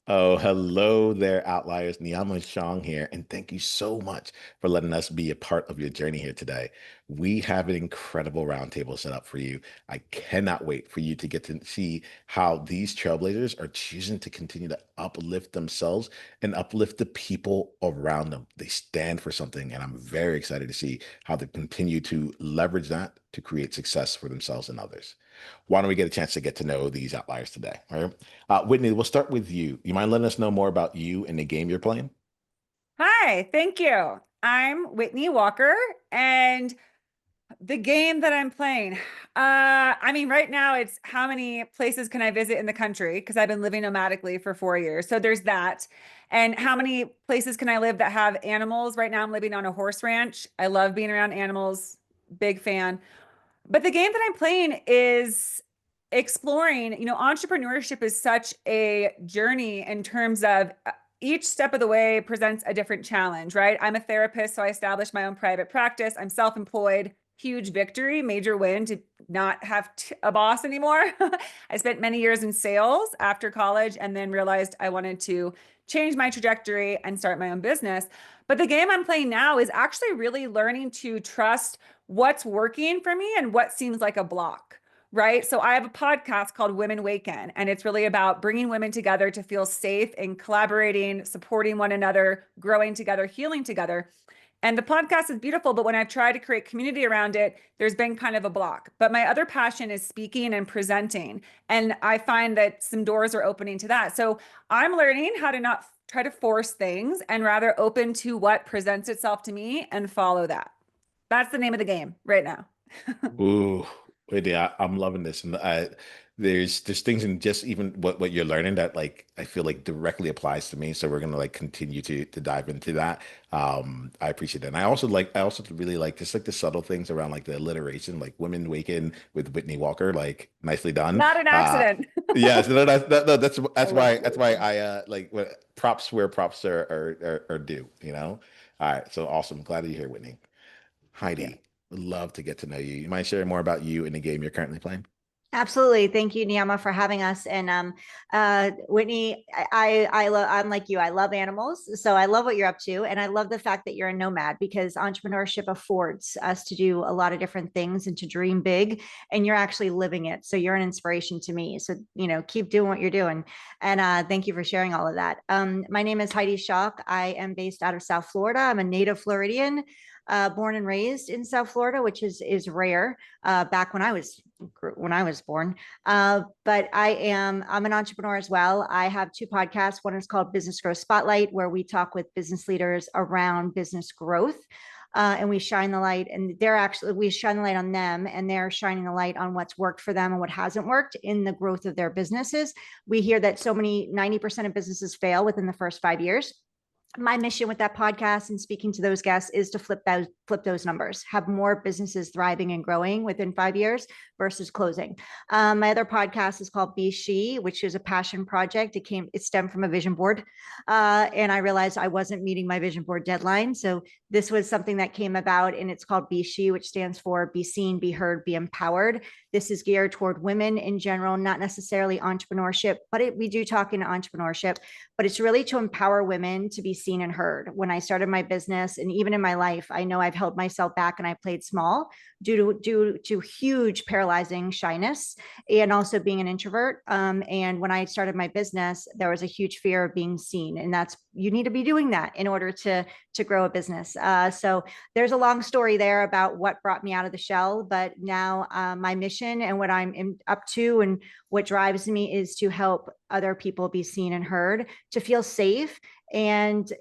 Oh, hello there, outliers. Niiamah here, and thank you so much for letting us be a part of your journey here today. We have an incredible roundtable set up for you. I cannot wait for you to get to see how these trailblazers are choosing to continue to uplift themselves and uplift the people around them. They stand for something, and I'm very excited to see how they continue to leverage that to create success for themselves and others. Why don't we get a chance to get to know these outliers today? All right. Whitney, we'll start with you. You mind letting us know more about you and the game you're playing? Hi, thank you. I'm Whitney Walker, and the game that I'm playing, right now it's how many places can I visit in the country? Because I've been living nomadically for 4 years. So there's that. And how many places can I live that have animals? Right now I'm living on a horse ranch. I love being around animals, big fan. But the game that I'm playing is exploring, entrepreneurship is such a journey in terms of each step of the way presents a different challenge, right? I'm a therapist, so I established my own private practice. I'm self-employed, huge victory, major win to not have a boss anymore. I spent many years in sales after college and then realized I wanted to change my trajectory and start my own business. But the game I'm playing now is actually really learning to trust what's working for me and what seems like a block. Right. So I have a podcast called Women Waken, and it's really about bringing women together to feel safe and collaborating, supporting one another, growing together, healing together. And the podcast is beautiful, but when I've tried to create community around it, there's been kind of a block. But my other passion is speaking and presenting. And I find that some doors are opening to that. So I'm learning how to not try to force things and rather open to what presents itself to me and follow that. That's the name of the game right now. Ooh, Whitney, I'm loving this, and there's things in just even what you're learning that like I feel like directly applies to me. So we're gonna like continue to dive into that. I appreciate that, and I also really like just like the subtle things around like the alliteration, like "Women Waken" with Whitney Walker, like nicely done. Not an accident. Yes, no, no, that's I love that's it. why I like props where props are due, you know. All right, so awesome. Glad that you're here, Whitney. Yeah. Heidi, would love to get to know you. You mind sharing more about you and the game you're currently playing? Absolutely. Thank you, Niiamah, for having us. And Whitney, I'm like you. I love animals. So I love what you're up to. And I love the fact that you're a nomad because entrepreneurship affords us to do a lot of different things and to dream big. And you're actually living it. So you're an inspiration to me. So, keep doing what you're doing. And thank you for sharing all of that. My name is Heidi Schalk. I am based out of South Florida. I'm a native Floridian. Born and raised in South Florida, which is rare. Back when I was born. But I'm an entrepreneur as well. I have two podcasts. One is called Business Growth Spotlight, where we talk with business leaders around business growth. And we shine the light, and we shine the light on them, and they're shining the light on what's worked for them and what hasn't worked in the growth of their businesses. We hear that 90% of businesses fail within the first 5 years. My mission with that podcast and speaking to those guests is to flip those numbers, have more businesses thriving and growing within 5 years versus closing. My other podcast is called Be She, which is a passion project. It stemmed from a vision board, and I realized I wasn't meeting my vision board deadline. So this was something that came about, and it's called Be She, which stands for Be Seen, Be Heard, Be Empowered. This is geared toward women in general, not necessarily entrepreneurship, but we do talk in entrepreneurship, but it's really to empower women to be seen and heard. When I started my business and even in my life, I know I've held myself back and I played small due to huge paralyzing shyness and also being an introvert. And when I started my business, there was a huge fear of being seen, and you need to be doing that in order to grow a business. So there's a long story there about what brought me out of the shell, but now my mission and what I'm up to and what drives me is to help other people be seen and heard, to feel safe and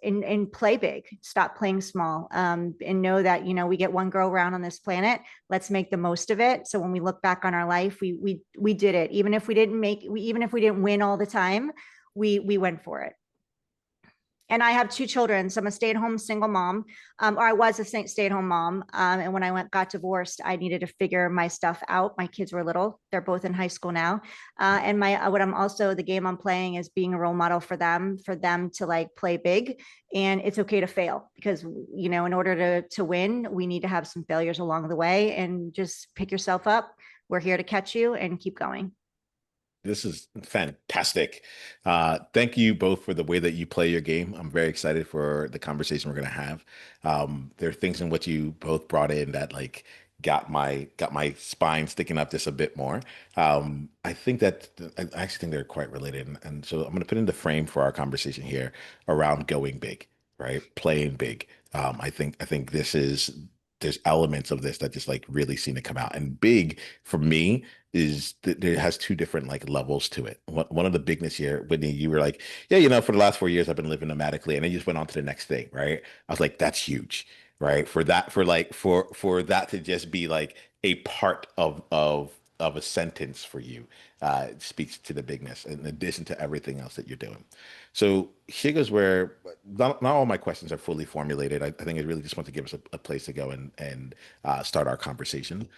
play big, stop playing small, and know that we get one go around on this planet. Let's make the most of it. So when we look back on our life, we did it. Even if we didn't win all the time, we went for it. And I have two children. So I'm a stay-at-home single mom, or I was a stay-at-home mom. And when I got divorced, I needed to figure my stuff out. My kids were little; they're both in high school now. And the game I'm playing is being a role model for them to like play big. And it's okay to fail because in order to win, we need to have some failures along the way. And just pick yourself up. We're here to catch you and keep going. This is fantastic. Thank you both for the way that you play your game. I'm very excited for the conversation we're going to have. There are things in what you both brought in that like got my spine sticking up just a bit more. I think that I actually think they're quite related, and so I'm going to put in the frame for our conversation here around going big, right? Playing big. I think this is there's elements of this that just like really seem to come out. And big for me is that there has two different like levels to it. One of the bigness here, Whitney, you were like, yeah, for the last 4 years I've been living nomadically, and then you just went on to the next thing, right? I was like, that's huge, right? For that to just be like a part of a sentence for you, it speaks to the bigness in addition to everything else that you're doing. So here goes where not all my questions are fully formulated. I think I really just want to give us a place to go and start our conversation.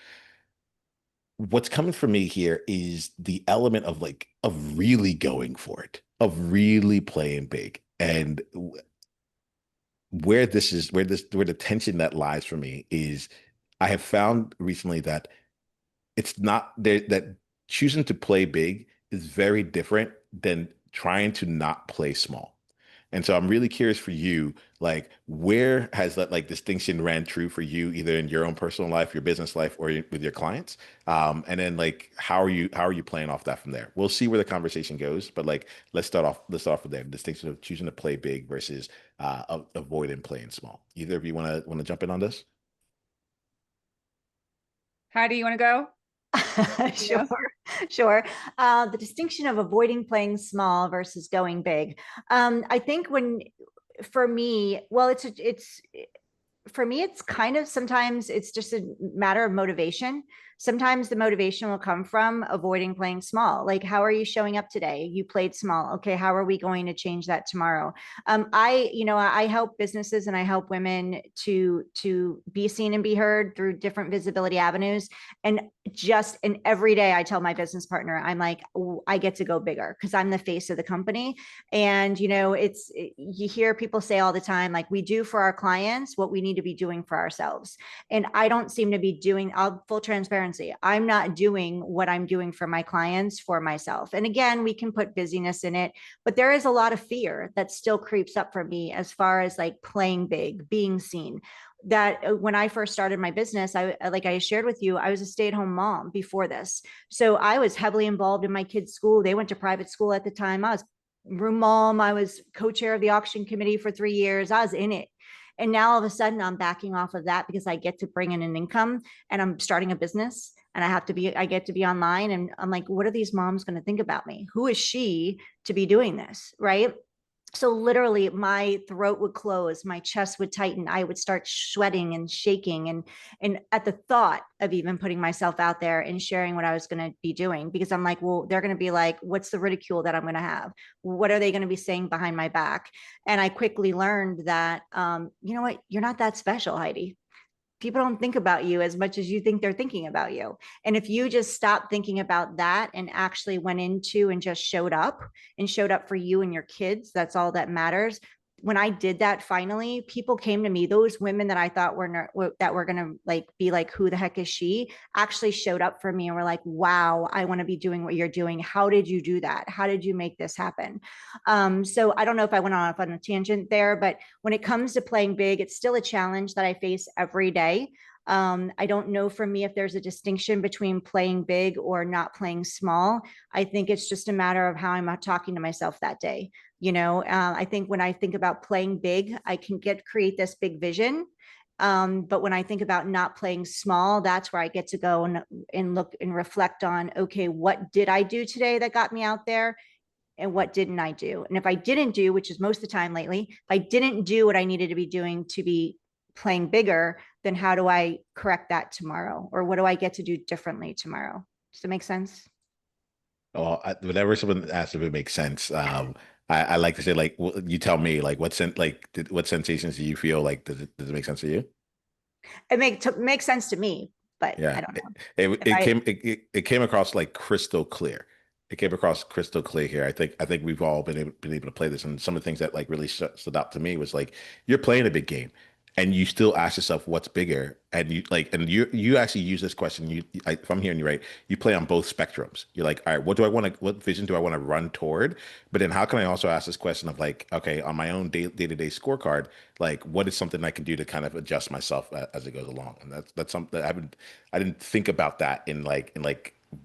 What's coming for me here is the element of like of really going for it, of really playing big. And where the tension that lies for me is I have found recently that it's not there that choosing to play big is very different than trying to not play small. And so I'm really curious for you, like where has that like distinction ran true for you, either in your own personal life, your business life, or with your clients? And then like how are you playing off that from there? We'll see where the conversation goes, but like let's start off with that distinction of choosing to play big versus avoiding playing small. Either of you want to jump in on this? How do you want to go? Sure, Yeah. sure. The distinction of avoiding playing small versus going big. I think when, for me, well, it's for me, it's kind of sometimes it's just a matter of motivation. Sometimes the motivation will come from avoiding playing small. Like, how are you showing up today? You played small. Okay, how are we going to change that tomorrow? I help businesses and I help women to be seen and be heard through different visibility avenues. And every day I tell my business partner, I'm like, I get to go bigger because I'm the face of the company. And you hear people say all the time, like, we do for our clients what we need to be doing for ourselves. And I don't seem to be doing, full transparency, I'm not doing what I'm doing for my clients for myself. And again, we can put busyness in it, but there is a lot of fear that still creeps up for me as far as like playing big, being seen. That when I first started my business, like I shared with you, I was a stay-at-home mom before this. So I was heavily involved in my kids' school. They went to private school at the time. I was room mom. I was co-chair of the auction committee for 3 years. I was in it. And now all of a sudden I'm backing off of that because I get to bring in an income and I'm starting a business and I get to be online. And I'm like, what are these moms going to think about me? Who is she to be doing this? Right. So literally my throat would close, my chest would tighten, I would start sweating and shaking and at the thought of even putting myself out there and sharing what I was going to be doing, because I'm like, well, they're going to be like, what's the ridicule that I'm going to have? What are they going to be saying behind my back? And I quickly learned that you know what, you're not that special, Heidi. People don't think about you as much as you think they're thinking about you. And if you just stop thinking about that and actually went into and just showed up for you and your kids, that's all that matters. When I did that, finally, people came to me. Those women that I thought were going to like be like, who the heck is she? Actually showed up for me and were like, wow, I want to be doing what you're doing. How did you do that? How did you make this happen? So I don't know if I went off on a tangent there, but when it comes to playing big, it's still a challenge that I face every day. I don't know for me if there's a distinction between playing big or not playing small. I think it's just a matter of how I'm talking to myself that day. I think when I think about playing big, I can create this big vision. But when I think about not playing small, that's where I get to go and look and reflect on, okay, what did I do today that got me out there? And what didn't I do? And if I didn't do, which is most of the time lately, if I didn't do what I needed to be doing to be playing bigger, then how do I correct that tomorrow? Or what do I get to do differently tomorrow? Does that make sense? Well, whenever someone asks if it makes sense, I like to say like you tell me like what sensations do you feel like does it make sense to you? It makes sense to me, but I Yeah, don't know if it I. it came across like crystal clear. It came across crystal clear here. I think we've all been able to play this, and some of the things that like really stood out to me was like you're playing a big game. and you still ask yourself what's bigger, and you actually use this question, if I'm hearing you right, you play on both spectrums. You're like, all right, what vision do I want to run toward, but then how can I also ask this question of like, okay, on my own day-to-day scorecard, like what is something I can do to kind of adjust myself as it goes along? And that's something that I didn't think about that in like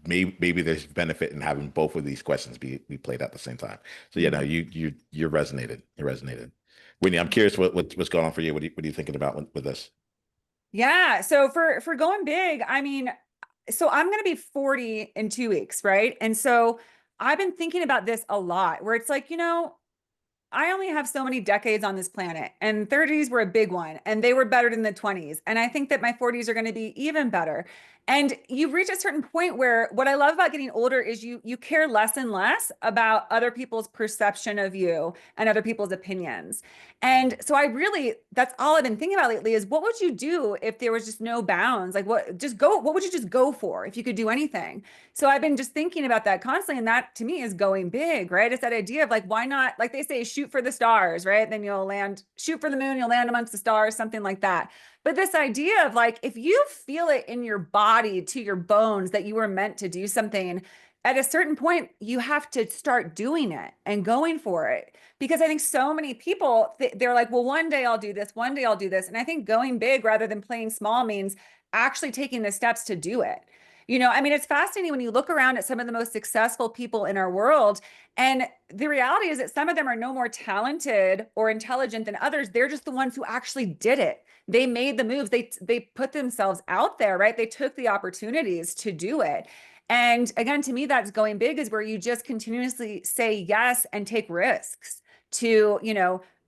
maybe there's benefit in having both of these questions be played at the same time. So yeah, no, you're resonated. You resonated. Whitney, I'm curious what's going on for you. What are you thinking about with this? Yeah. So for going big, I mean, so I'm going to be 40 in 2 weeks, right? And so I've been thinking about this a lot, where it's like, I only have so many decades on this planet, and 30s were a big one, and they were better than the 20s. And I think that my 40s are going to be even better. And you reach a certain point where what I love about getting older is you care less and less about other people's perception of you and other people's opinions. And so that's all I've been thinking about lately is what would you do if there was just no bounds? Like what would you just go for if you could do anything? So I've been just thinking about that constantly. And that to me is going big, right? It's that idea of like, why not, like they say, shoot for the stars, right? Then shoot for the moon, you'll land amongst the stars, something like that. But this idea of like, if you feel it in your body to your bones that you were meant to do something, at a certain point, you have to start doing it and going for it. Because I think so many people, they're like, well, one day I'll do this, one day I'll do this. And I think going big rather than playing small means actually taking the steps to do it. I mean, it's fascinating when you look around at some of the most successful people in our world. And the reality is that some of them are no more talented or intelligent than others. They're just the ones who actually did it. They made the moves. They put themselves out there, right? They took the opportunities to do it. And again, to me, that's going big is where you just continuously say yes and take risks to,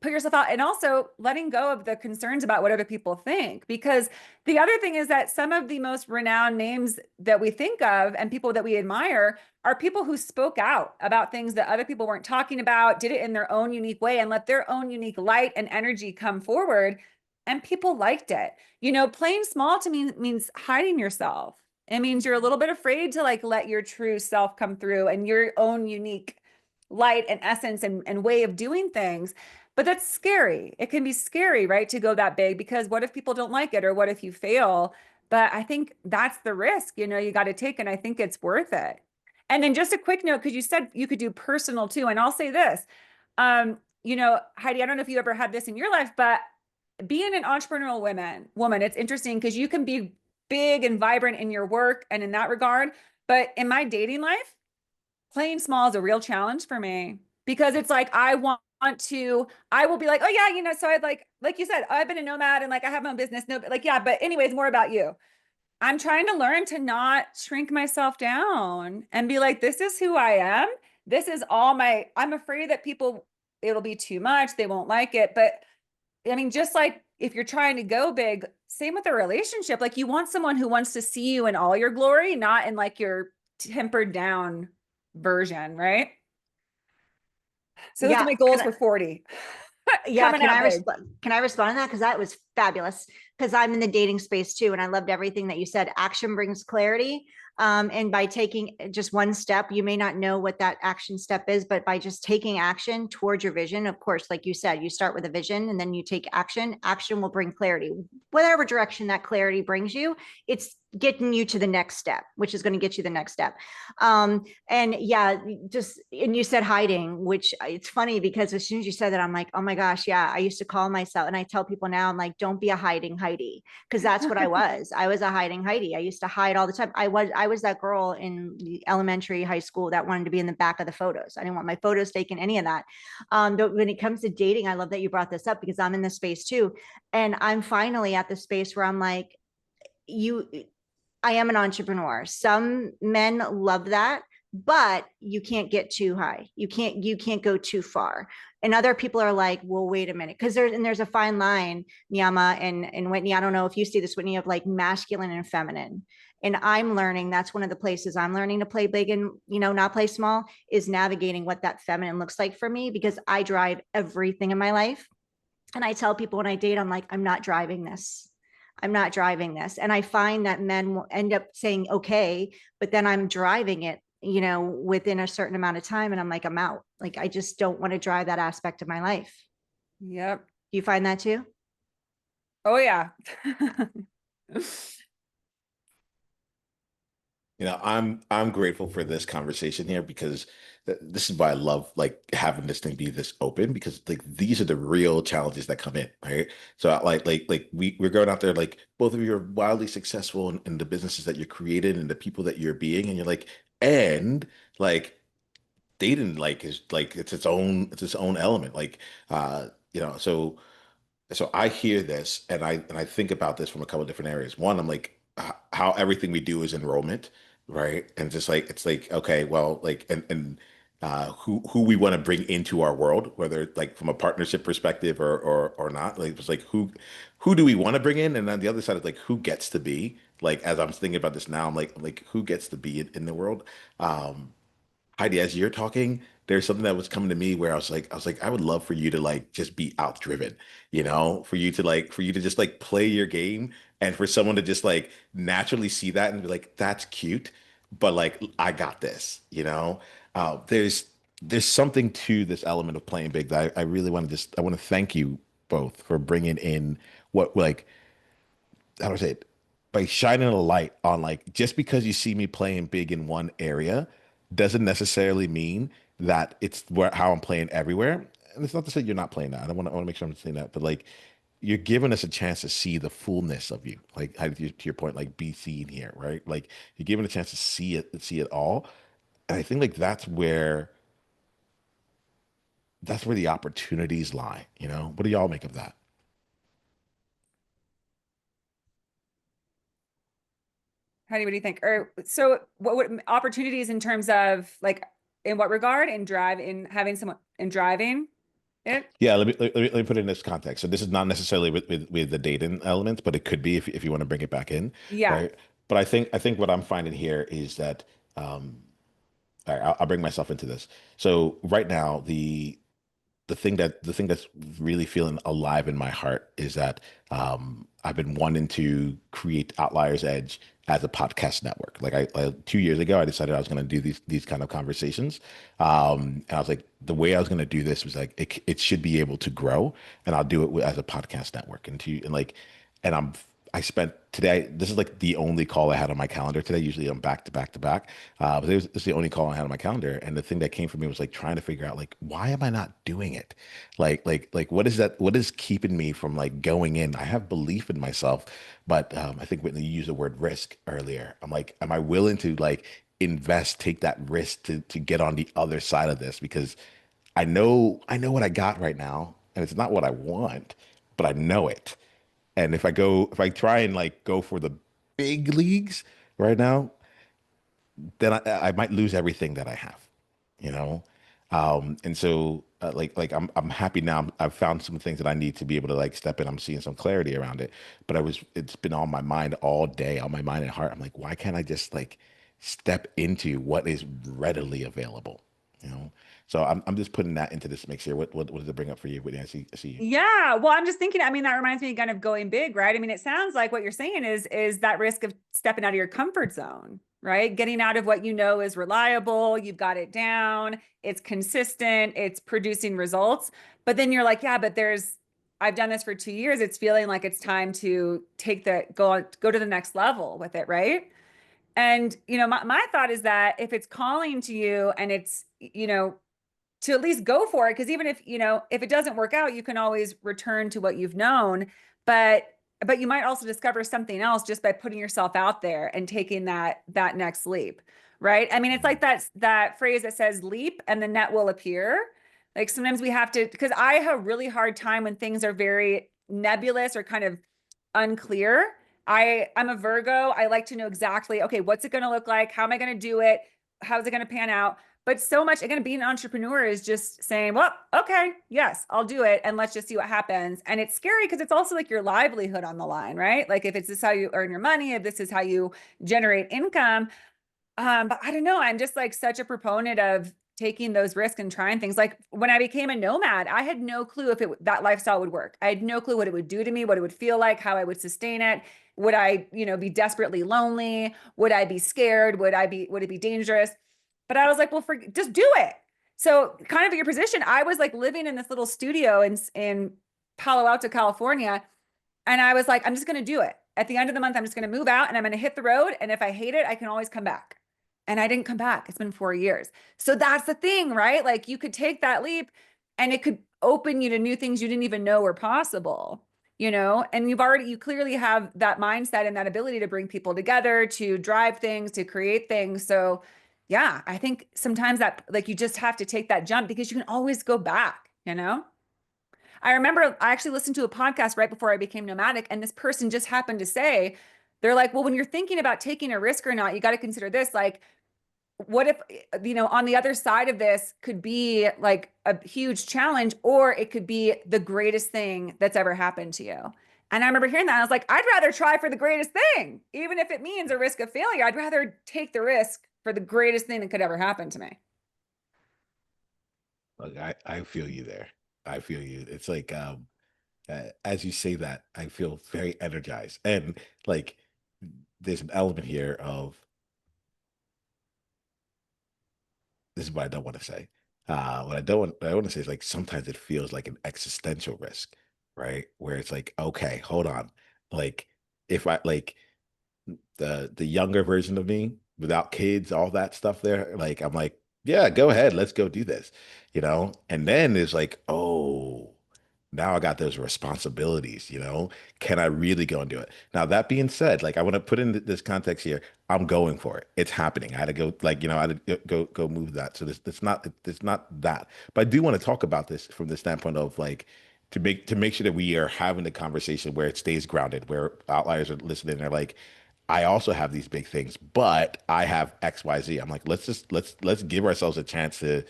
put yourself out, and also letting go of the concerns about what other people think. Because the other thing is that some of the most renowned names that we think of and people that we admire are people who spoke out about things that other people weren't talking about, did it in their own unique way, and let their own unique light and energy come forward. And people liked it. Playing small to me means hiding yourself. It means you're a little bit afraid to like let your true self come through and your own unique light and essence and way of doing things. But that's scary. It can be scary, right? To go that big, because what if people don't like it, or what if you fail? But I think that's the risk, you got to take. And I think it's worth it. And then just a quick note, because you said you could do personal too. And I'll say this, Heidi, I don't know if you ever had this in your life, but being an entrepreneurial woman, it's interesting because you can be big and vibrant in your work and in that regard. But in my dating life, playing small is a real challenge for me, because it's like, I will be like, oh yeah, so I'd like you said, I've been a nomad and like, I have my own business. No, like, yeah, but anyways, more about you. I'm trying to learn to not shrink myself down and be like, this is who I am. This is I'm afraid that it'll be too much. They won't like it. But I mean, just like if you're trying to go big, same with a relationship. Like you want someone who wants to see you in all your glory, not in like your tempered down version, right? So those are Yeah. my goals for 40. Yeah, Coming out big. can I respond to that? Because that was fabulous. Because I'm in the dating space too, and I loved everything that you said. Action brings clarity. And by taking just one step, you may not know what that action step is, but by just taking action towards your vision, of course, like you said, you start with a vision and then you take action. Action will bring clarity. Whatever direction that clarity brings you, it's getting you to the next step, which is going to get you the next step. And yeah, and you said hiding, which it's funny because as soon as you said that, I'm like, oh my gosh, yeah, I used to call myself, and I tell people now, I'm like, don't be a hiding Heidi, because that's what I was. I was a hiding Heidi. I used to hide all the time. I was that girl in elementary, high school that wanted to be in the back of the photos. I didn't want my photos taken, any of that. But when it comes to dating, I love that you brought this up, because I'm in this space too. And I'm finally at the space where I'm like, I am an entrepreneur. Some men love that, but you can't get too high. You can't go too far. And other people are like, well, wait a minute. Because there's a fine line, Niiamah and Whitney. I don't know if you see this, Whitney, of like masculine and feminine. And I'm learning, that's one of the places I'm learning to play big and, not play small, is navigating what that feminine looks like for me, because I drive everything in my life. And I tell people when I date, I'm like, I'm not driving this. I'm not driving this. And I find that men will end up saying, okay, but then I'm driving it, within a certain amount of time. And I'm like, I'm out. Like, I just don't want to drive that aspect of my life. Yep. Do you find that too? Oh yeah. I'm grateful for this conversation here because this is why I love like having this thing be this open because like these are the real challenges that come in, right? So we're going out there like both of you are wildly successful in the businesses that you're created and the people that you're being, and you're like, and like dating like is like it's its own element, like so I hear this and I think about this from a couple of different areas. One, I'm like how everything we do is enrollment, right? And just like it's like okay, well, like and who we want to bring into our world, whether like from a partnership perspective or not. Like it's like who do we want to bring in? And on the other side is like who gets to be. Like as I'm thinking about this now, I'm like who gets to be in the world. Heidi, as you're talking, there's something that was coming to me where I was like, I would love for you to like just be outdriven, for you to just like play your game and for someone to just like naturally see that and be like, that's cute, but like I got this, you know? There's something to this element of playing big that I really want to I want to thank you both for bringing in what like how do I say it? By shining a light on like just because you see me playing big in one area doesn't necessarily mean that it's how I'm playing everywhere. And it's not to say you're not playing that. I want to make sure I'm saying that, but like you're giving us a chance to see the fullness of you. Like to your point, like be seen here, right? Like you're given a chance to see it all. And I think like that's where the opportunities lie, you know? What do y'all make of that? What do you think? Or so what opportunities in terms of like in what regard in having someone in driving it? Yeah, let me put it in this context. So this is not necessarily with the dating elements, but it could be if you want to bring it back in, Yeah. right? But I think what I'm finding here is that all right, I'll bring myself into this. So right now, the thing that's really feeling alive in my heart is that I've been wanting to create Outliers Edge as a podcast network. Like 2 years ago, I decided I was going to do these kind of conversations, and I was like, the way I was going to do this was like it should be able to grow, and I'll do it as a podcast network, and I spent today. This is like the only call I had on my calendar today. Usually I'm back to back to back, but this is the only call I had on my calendar. And the thing that came from me was like trying to figure out like why am I not doing it? Like what is that? What is keeping me from like going in? I have belief in myself, but I think Whitney, you used the word risk earlier. I'm like, am I willing to like invest, take that risk to get on the other side of this? Because I know what I got right now, and it's not what I want, but I know it. And if I try and like go for the big leagues right now, then I might lose everything that I have, you know? And so I'm happy now. I've found some things that I need to be able to like step in. I'm seeing some clarity around it, but it's been on my mind all day, on my mind and heart. I'm like, why can't I just like step into what is readily available, you know? So I'm just putting that into this mix here. What does it bring up for you, Whitney? I see you. Yeah. Well, I'm just thinking, I mean, that reminds me kind of going big, right? I mean, it sounds like what you're saying is that risk of stepping out of your comfort zone, right? Getting out of what you know is reliable, you've got it down, it's consistent, it's producing results. But then you're like, yeah, but I've done this for 2 years. It's feeling like it's time to go to the next level with it, right? And my thought is that if it's calling to you and it's, to at least go for it, because even if it doesn't work out, you can always return to what you've known. But you might also discover something else just by putting yourself out there and taking that next leap, right? I mean, it's like that phrase that says leap and the net will appear. Like sometimes we have to, because I have a really hard time when things are very nebulous or kind of unclear. I'm a Virgo. I like to know exactly, okay, what's it going to look like? How am I going to do it? How's it going to pan out? But so much, again, being an entrepreneur is just saying, well, okay, yes, I'll do it. And let's just see what happens. And it's scary because it's also like your livelihood on the line, right? Like if it's this how you earn your money, if this is how you generate income. But I don't know. I'm just like such a proponent of taking those risks and trying things. Like when I became a nomad, I had no clue if that lifestyle would work. I had no clue what it would do to me, what it would feel like, how I would sustain it. Would I, be desperately lonely? Would I be scared? Would it be dangerous? But I was like, well, just do it. So kind of your position, I was like living in this little studio in Palo Alto, California, And I was like, I'm just going to do it. At the end of the month, I'm just going to move out and I'm going to hit the road. And if I hate it, I can always come back. And I didn't come back. It's been 4 years. So that's the thing, right? Like you could take that leap and it could open you to new things you didn't even know were possible, you know? And you clearly have that mindset and that ability to bring people together, to drive things, to create things. So yeah, I think sometimes that like you just have to take that jump because you can always go back, you know? I remember I actually listened to a podcast right before I became nomadic, and this person just happened to say, they're like, well, when you're thinking about taking a risk or not, you got to consider this. Like, what if, you know, on the other side of this could be like a huge challenge, or it could be the greatest thing that's ever happened to you. And I remember hearing that. I was like, I'd rather try for the greatest thing, even if it means a risk of failure. I'd rather take the risk for the greatest thing that could ever happen to me. Look, I feel you there. I feel you. It's like as you say that, I feel very energized. And like there's an element here of this is what I don't want to say. What I want to say is like sometimes it feels like an existential risk, right? Where it's like, okay, hold on. Like if I like the younger version of me without kids, all that stuff there, like I'm like, yeah, go ahead, let's go do this, you know? And then it's like, oh, now I got those responsibilities, you know? Can I really go and do it? Now, that being said, like I want to put in this context here, I'm going for it. It's happening. I had to go, like, you know, I had to go move that. So this it's not that. But I do want to talk about this from the standpoint of like to make sure that we are having the conversation where it stays grounded, where outliers are listening and they're like, I also have these big things, but I have X, Y, Z. I'm like, let's give ourselves a chance to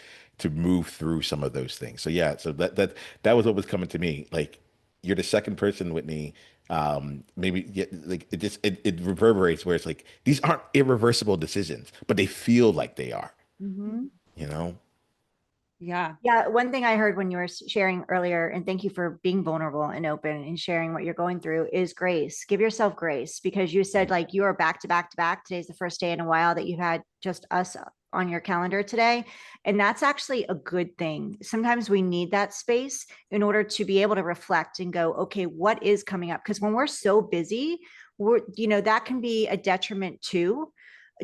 move through some of those things. So yeah, so that was what was coming to me. Like you're the second person, Whitney. Maybe yeah, like it reverberates where it's like these aren't irreversible decisions, but they feel like they are, Mhm. you know? Yeah. Yeah, one thing I heard when you were sharing earlier, and thank you for being vulnerable and open and sharing what you're going through, is grace. Give yourself grace because you said like you are back to back to back. Today's the first day in a while that you had just us on your calendar today. And that's actually a good thing. Sometimes we need that space in order to be able to reflect and go, okay, what is coming up? Because when we're so busy, that can be a detriment too,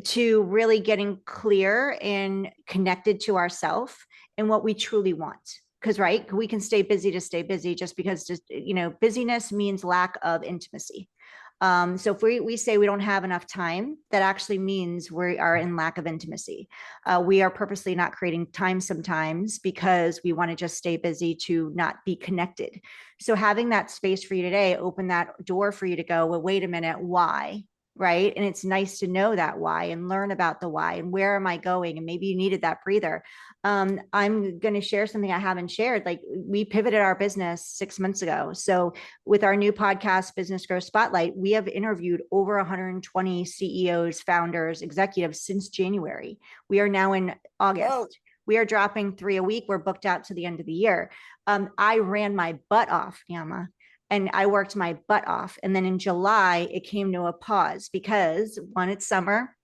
to really getting clear and connected to ourselves and what we truly want. Because right, we can stay busy to stay busy just because just busyness means lack of intimacy. So if we say we don't have enough time, that actually means we are in lack of intimacy. We are purposely not creating time sometimes because we want to just stay busy to not be connected. So having that space for you today, open that door for you to go, well, wait a minute, why? Right. And it's nice to know that why and learn about the why and where am I going? And maybe you needed that breather. I'm going to share something I haven't shared. Like we pivoted our business 6 months ago. So with our new podcast, Business Growth Spotlight, we have interviewed over 120 CEOs, founders, executives since January. We are now in August. Whoa. We are dropping 3 a week. We're booked out to the end of the year. I ran my butt off, Niiamah, and I worked my butt off. And then in July, it came to a pause because one, it's summer.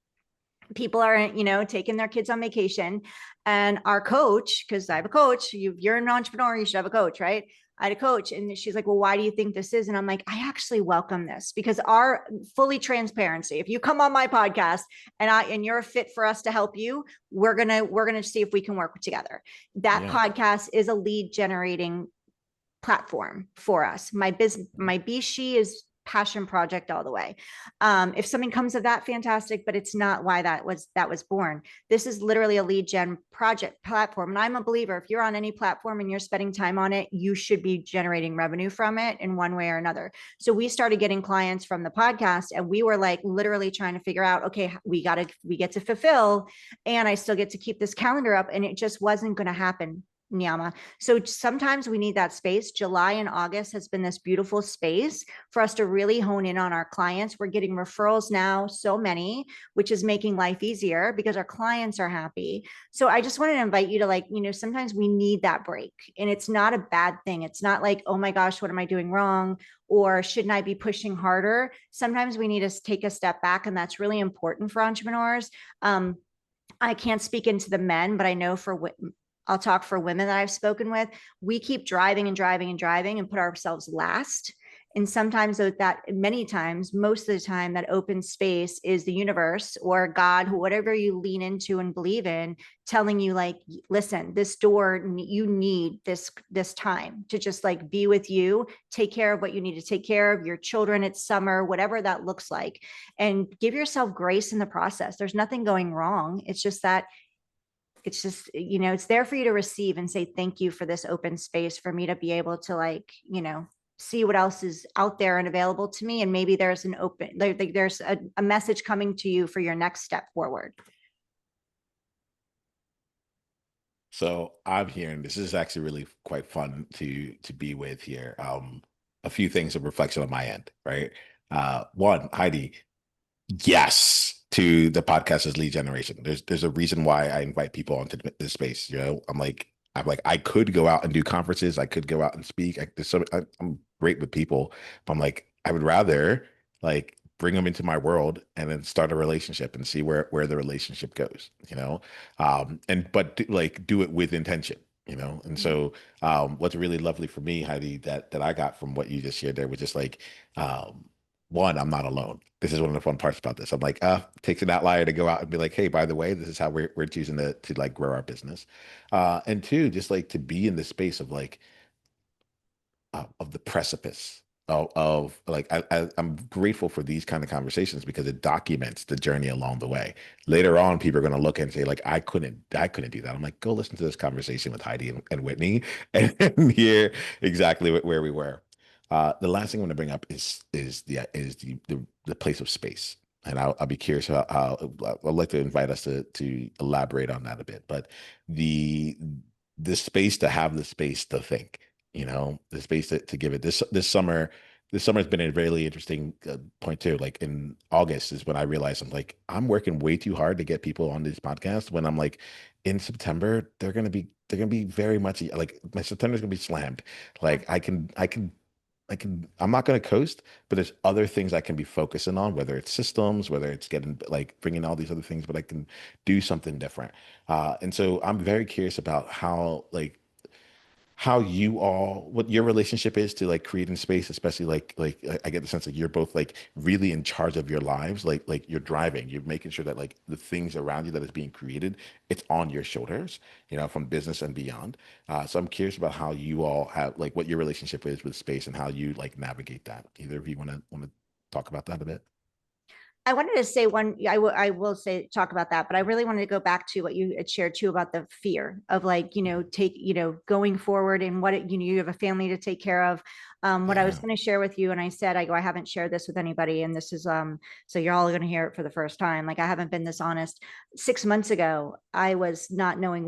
People are, taking their kids on vacation. And our coach, because I have a coach, you're an entrepreneur, you should have a coach, right? I had a coach and she's like, well, why do you think this is? And I'm like, I actually welcome this because our fully transparency, if you come on my podcast and you're a fit for us to help you, we're going to see if we can work together. That podcast is a lead generating platform for us. My Be She is passion project all the way. If something comes of that, fantastic, but it's not why that was born. This is literally a lead gen project platform. And I'm a believer, if you're on any platform and you're spending time on it, you should be generating revenue from it in one way or another. So we started getting clients from the podcast and we were like literally trying to figure out, okay, we get to fulfill and I still get to keep this calendar up. And it just wasn't going to happen, Niiamah. So sometimes we need that space. July and August has been this beautiful space for us to really hone in on our clients. We're getting referrals now, so many, which is making life easier because our clients are happy. So I just wanted to invite you to sometimes we need that break and it's not a bad thing. It's not like, oh my gosh, what am I doing wrong? Or shouldn't I be pushing harder? Sometimes we need to take a step back and that's really important for entrepreneurs. I can't speak into the men, but I know I'll talk for women that I've spoken with. We keep driving and driving and driving and put ourselves last. And sometimes that many times, most of the time, that open space is the universe or God, whatever you lean into and believe in, telling you like, listen, this door, you need this time to just like be with you, take care of what you need to take care of, your children, it's summer, whatever that looks like, and give yourself grace in the process. There's nothing going wrong. It's just that it's there for you to receive and say, thank you for this open space for me to be able to like, see what else is out there and available to me. And maybe there's there's a message coming to you for your next step forward. So I'm hearing this is actually really quite fun to be with here. A few things of reflection on my end, right? One, Heidi, yes to the podcast as lead generation. There's a reason why I invite people onto this space. I'm like I could go out and do conferences. I could go out and speak. I'm great with people, but I'm like I would rather like bring them into my world and then start a relationship and see where the relationship goes. And but like do it with intention. And so what's really lovely for me, Heidi, that I got from what you just shared there was just like one, I'm not alone. This is one of the fun parts about this. I'm like, takes an outlier to go out and be like, hey, by the way, this is how we're choosing to like grow our business. And two, just like to be in the space of like of the precipice of like I'm grateful for these kind of conversations because it documents the journey along the way. Later on, people are going to look and say like I couldn't do that. I'm like, go listen to this conversation with Heidi and Whitney and hear exactly where we were. The last thing I want to bring up is the place of space, and I'll be curious how I'd like to invite us to elaborate on that a bit. But the the space to have the space to think, the space to give it this summer. This summer has been a really interesting point too. Like in August is when I realized I'm working way too hard to get people on this podcast. When I'm like in September, they're gonna be very much like my September's gonna be slammed. Like I'm not going to coast, but there's other things I can be focusing on, whether it's systems, whether it's getting like bringing all these other things, but I can do something different. And so I'm very curious about how you all what your relationship is to like creating space, especially like I get the sense that you're both like really in charge of your lives, like you're driving, you're making sure that like the things around you that is being created, it's on your shoulders, from business and beyond. So I'm curious about how you all have like what your relationship is with space and how you like navigate that. Either of you want to talk about that a bit? I wanted to say I will say, talk about that, but I really wanted to go back to what you had shared too about the fear of like, going forward and you have a family to take care of. What I was Yeah. going to share with you, and I said, I haven't shared this with anybody. And this is, so you're all going to hear it for the first time. Like I haven't been this honest. 6 months ago, I was not knowing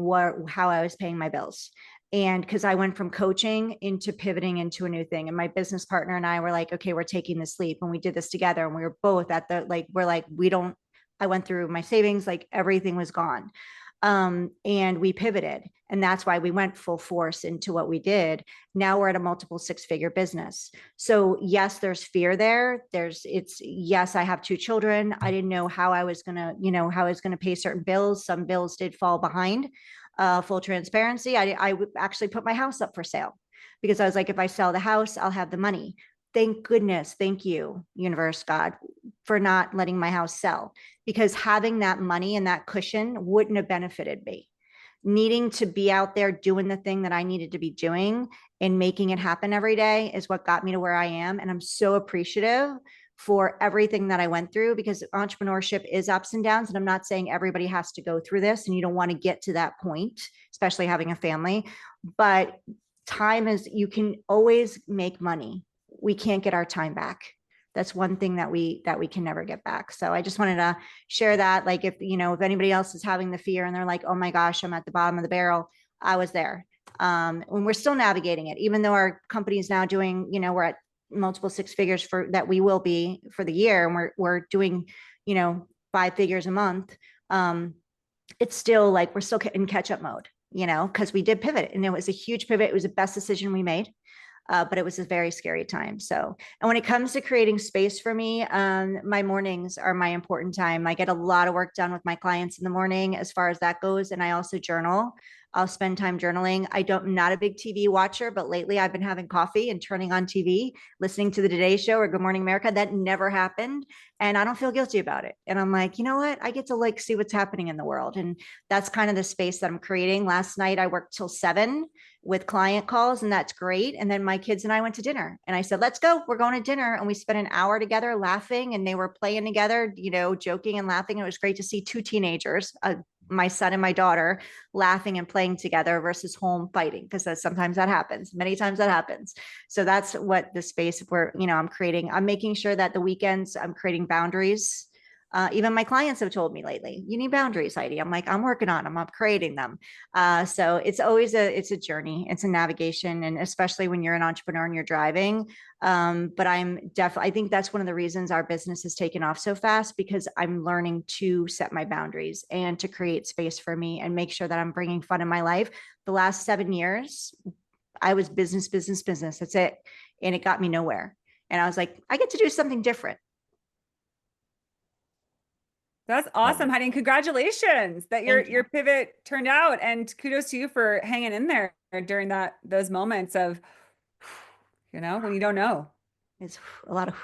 how I was paying my bills. And because I went from coaching into pivoting into a new thing. And my business partner and I were like, okay, we're taking this leap. And we did this together. And we were both at I went through my savings, like everything was gone. And we pivoted. And that's why we went full force into what we did. Now we're at a multiple six-figure business. So yes, there's fear there. Yes, I have two children. I didn't know how I was gonna pay certain bills. Some bills did fall behind. Full transparency, I would actually put my house up for sale because I was like, if I sell the house, I'll have the money. Thank goodness, thank you, universe, God, for not letting my house sell, because having that money and that cushion wouldn't have benefited me. Needing to be out there doing the thing that I needed to be doing and making it happen every day is what got me to where I am. And I'm so appreciative for everything that I went through, because entrepreneurship is ups and downs. And I'm not saying everybody has to go through this and you don't want to get to that point, especially having a family, but you can always make money. We can't get our time back. That's one thing that we can never get back. So I just wanted to share that. Like if anybody else is having the fear and they're like, oh my gosh, I'm at the bottom of the barrel, I was there. When we're still navigating it, even though our company is now doing, we're at multiple six figures that we will be for the year, and we're doing 5 figures a month. It's still like we're still in catch up mode, because we did pivot and it was a huge pivot. It was the best decision we made. but it was a very scary time. So, and when it comes to creating space for me, my mornings are my important time. I get a lot of work done with my clients in the morning as far as that goes. And I also journal. I'll spend time journaling. I'm not a big TV watcher, but lately I've been having coffee and turning on TV, listening to the Today Show or Good Morning America. That never happened. And I don't feel guilty about it. And I'm like, you know what? I get to like see what's happening in the world. And that's kind of the space that I'm creating. Last night I worked till 7 with client calls, and that's great. And then my kids and I went to dinner, and I said, let's go. We're going to dinner. And we spent an hour together laughing, and they were playing together, joking and laughing. And it was great to see two teenagers, my son and my daughter, laughing and playing together versus home fighting, because sometimes that happens. Many times that happens. So that's what the space where, I'm creating. I'm making sure that the weekends I'm creating boundaries. Even my clients have told me lately, you need boundaries, Heidi. I'm like, I'm working on them. I'm creating them. So it's always it's a journey. It's a navigation. And especially when you're an entrepreneur and you're driving. But I think that's one of the reasons our business has taken off so fast, because I'm learning to set my boundaries and to create space for me and make sure that I'm bringing fun in my life. The last 7 years, I was business, business, business. That's it. And it got me nowhere. And I was like, I get to do something different. That's awesome, Heidi. And congratulations that your pivot turned out, and kudos to you for hanging in there during those moments of, when you don't know. It's a lot of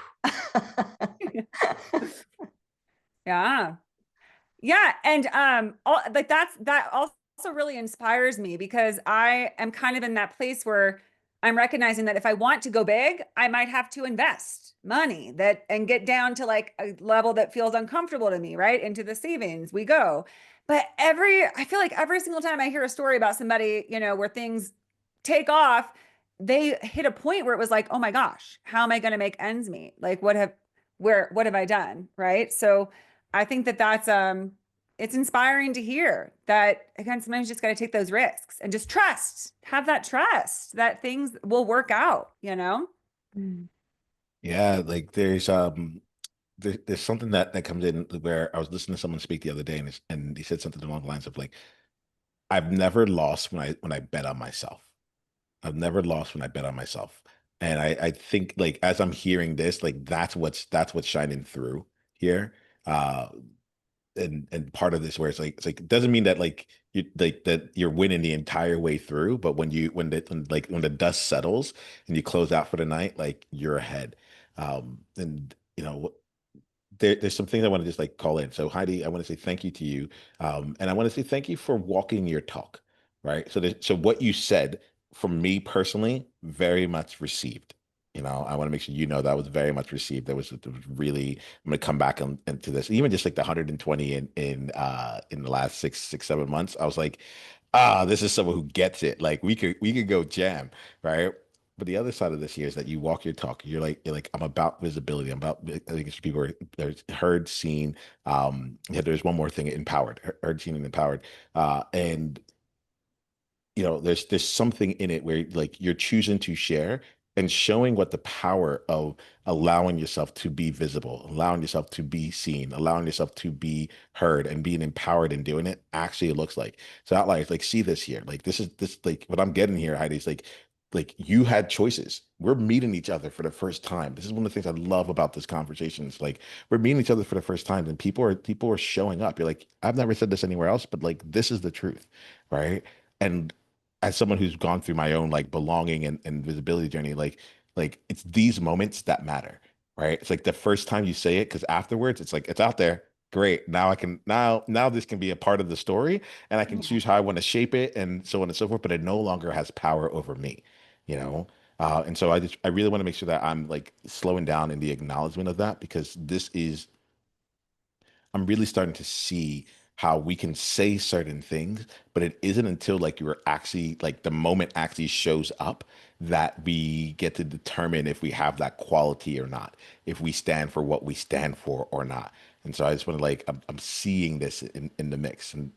yeah. Yeah. And that also really inspires me, because I am kind of in that place where I'm recognizing that if I want to go big, I might have to invest money and get down to like a level that feels uncomfortable to me, right? Into the savings we go. But I feel like every single time I hear a story about somebody, where things take off, they hit a point where it was like, oh my gosh, how am I going to make ends meet? Like what have I done? Right. So I think that's it's inspiring to hear that, again, sometimes you just got to take those risks and just have that trust that things will work out, Yeah, like there's something that comes in where I was listening to someone speak the other day, and he said something along the lines of like, I've never lost when I bet on myself. I've never lost when I bet on myself. And I think like as I'm hearing this, like that's what's shining through here. Uh and part of this where it's like it doesn't mean that like you like that you're winning the entire way through, but when the dust settles and you close out for the night, like you're ahead. And there's some things I want to just like call in. So Heidi, I want to say thank you to you. And I want to say thank you for walking your talk, right? So what you said from me personally, very much received. I want to make sure that was very much received. It was really, I'm going to come back into this, even just like the 120 in the last 6, 7 months. I was like, this is someone who gets it. Like we could go jam, right? But the other side of this here is that you walk your talk. You're like, I'm about visibility. I'm about, I think it's people are heard, seen. Yeah, there's one more thing, empowered, heard, seen, and empowered. And there's something in it where like you're choosing to share and showing what the power of allowing yourself to be visible, allowing yourself to be seen, allowing yourself to be heard, and being empowered in doing it actually looks like. So outliers, like, see this here. Like this like what I'm getting here, Heidi, is like you had choices. We're meeting each other for the first time. This is one of the things I love about this conversation. It's like we're meeting each other for the first time, and people are showing up. You're like, I've never said this anywhere else, but like this is the truth, right? And as someone who's gone through my own like belonging and visibility journey, like it's these moments that matter, right? It's like the first time you say it, because afterwards it's like it's out there. Great. Now I can now this can be a part of the story, and I can Yeah. choose how I want to shape it and so on and so forth, but it no longer has power over me, you know? And so I really want to make sure that I'm like slowing down in the acknowledgement of that, because I'm really starting to see how we can say certain things, but it isn't until like you're actually like the moment actually shows up that we get to determine if we have that quality or not, if we stand for what we stand for or not. And so I just want to like I'm seeing this in the mix, and